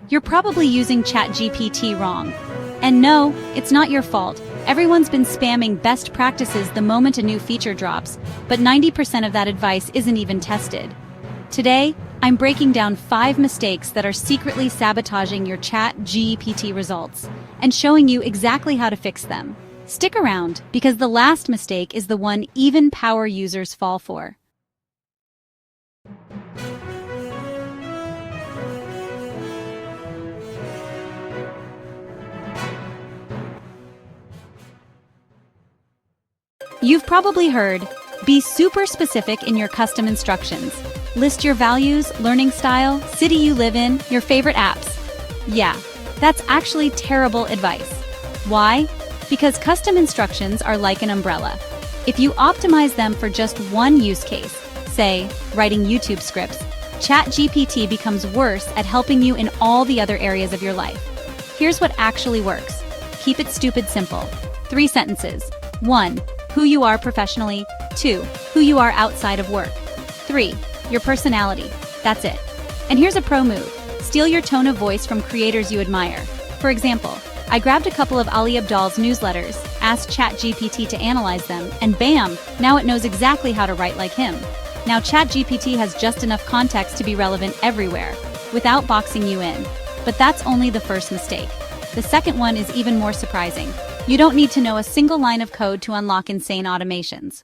You're probably using ChatGPT wrong. And no, it's not your fault. Everyone's been spamming best practices the moment a new feature drops, but 90% of that advice isn't even tested. Today, I'm breaking down 5 mistakes that are secretly sabotaging your ChatGPT results and showing you exactly how to fix them. Stick around, because the last mistake is the one even power users fall for. You've probably heard, be super specific in your custom instructions. List your values, learning style, city you live in, your favorite apps. Yeah, that's actually terrible advice. Why? Because custom instructions are like an umbrella. If you optimize them for just one use case, say, writing YouTube scripts, ChatGPT becomes worse at helping you in all the other areas of your life. Here's what actually works. Keep it stupid simple. 3 sentences. 1. Who you are professionally. 2. Who you are outside of work. 3. Your personality. That's it. And here's a pro move. Steal your tone of voice from creators you admire. For example, I grabbed a couple of Ali Abdaal's newsletters, asked ChatGPT to analyze them, and bam, now it knows exactly how to write like him. Now ChatGPT has just enough context to be relevant everywhere, without boxing you in. But that's only the first mistake. The second one is even more surprising. You don't need to know a single line of code to unlock insane automations.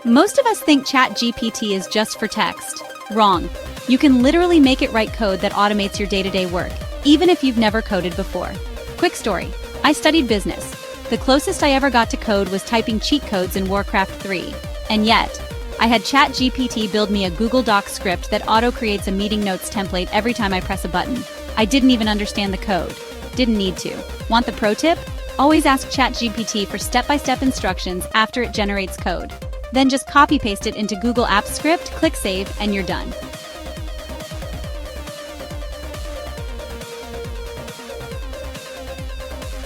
Most of us think ChatGPT is just for text. Wrong. You can literally make it write code that automates your day-to-day work, even if you've never coded before. Quick story. I studied business. The closest I ever got to code was typing cheat codes in Warcraft 3. And yet, I had ChatGPT build me a Google Docs script that auto-creates a meeting notes template every time I press a button. I didn't even understand the code. Didn't need to. Want the pro tip? Always ask ChatGPT for step-by-step instructions after it generates code. Then just copy-paste it into Google Apps script, click Save, and you're done.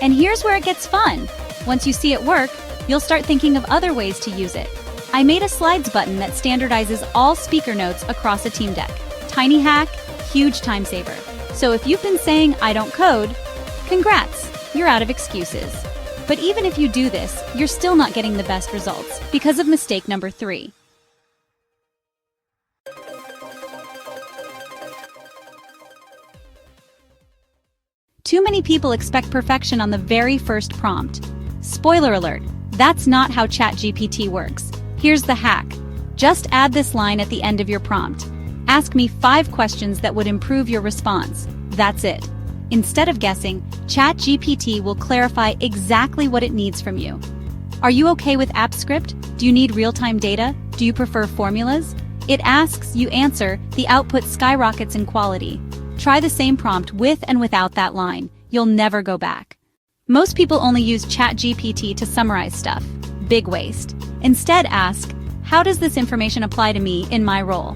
And here's where it gets fun. Once you see it work, you'll start thinking of other ways to use it. I made a slides button that standardizes all speaker notes across a team deck. Tiny hack, huge time saver. So if you've been saying, I don't code, congrats, you're out of excuses. But even if you do this, you're still not getting the best results because of mistake number 3. Too many people expect perfection on the very first prompt. Spoiler alert, that's not how ChatGPT works. Here's the hack. Just add this line at the end of your prompt. Ask me 5 questions that would improve your response. That's it. Instead of guessing, ChatGPT will clarify exactly what it needs from you. Are you okay with AppScript? Do you need real-time data? Do you prefer formulas? It asks, you answer, the output skyrockets in quality. Try the same prompt with and without that line. You'll never go back. Most people only use ChatGPT to summarize stuff. Big waste. Instead ask, how does this information apply to me in my role?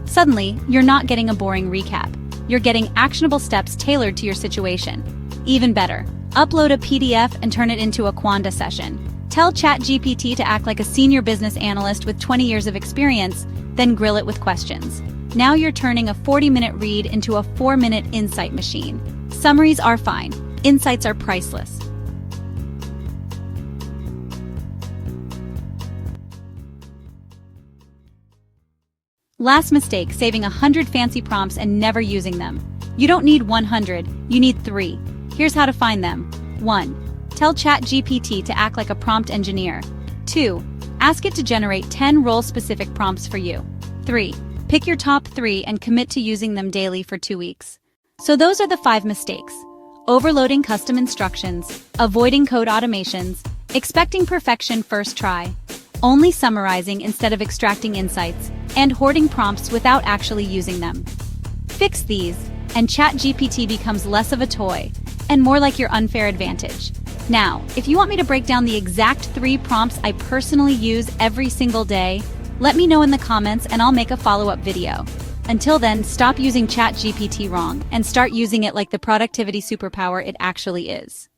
Suddenly, you're not getting a boring recap. You're getting actionable steps tailored to your situation. Even better, upload a PDF and turn it into a Quanda session. Tell ChatGPT to act like a senior business analyst with 20 years of experience, then grill it with questions. Now you're turning a 40-minute read into a 4-minute insight machine. Summaries are fine. Insights are priceless. Last mistake, saving 100 fancy prompts and never using them. You don't need 100, you need 3. Here's how to find them. 1. Tell ChatGPT to act like a prompt engineer. 2. Ask it to generate 10 role-specific prompts for you. 3. Pick your top 3 and commit to using them daily for 2 weeks. So those are the 5 mistakes. Overloading custom instructions, avoiding code automations, expecting perfection first try, only summarizing instead of extracting insights, and hoarding prompts without actually using them. Fix these, and ChatGPT becomes less of a toy and more like your unfair advantage. Now, if you want me to break down the exact 3 prompts I personally use every single day, let me know in the comments and I'll make a follow-up video. Until then, stop using ChatGPT wrong and start using it like the productivity superpower it actually is.